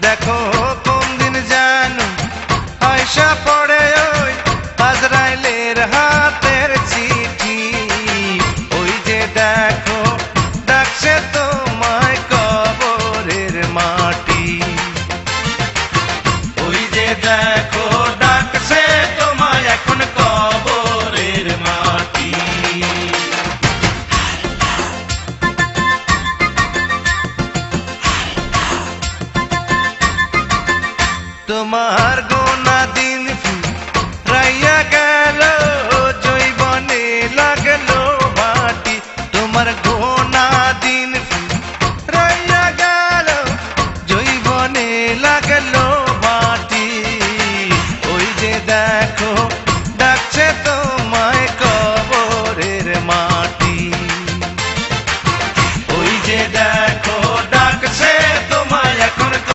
দেখো কোন দিন জানো আয়সা পড়ে ওই আজরাইলের হাতের চিঠি। ওই যে দেখো ডাকছে তোমায় কবরের মাটি। ওই যে দেখো ডাকছে তোমায় এখন কবরের মাটি। তোমার গোনা দিন রাইয়া গেল জৈবনে লাগলো মাটি। তোমার গোনা দিন রাইয়া গেল জৈবনে লাগলো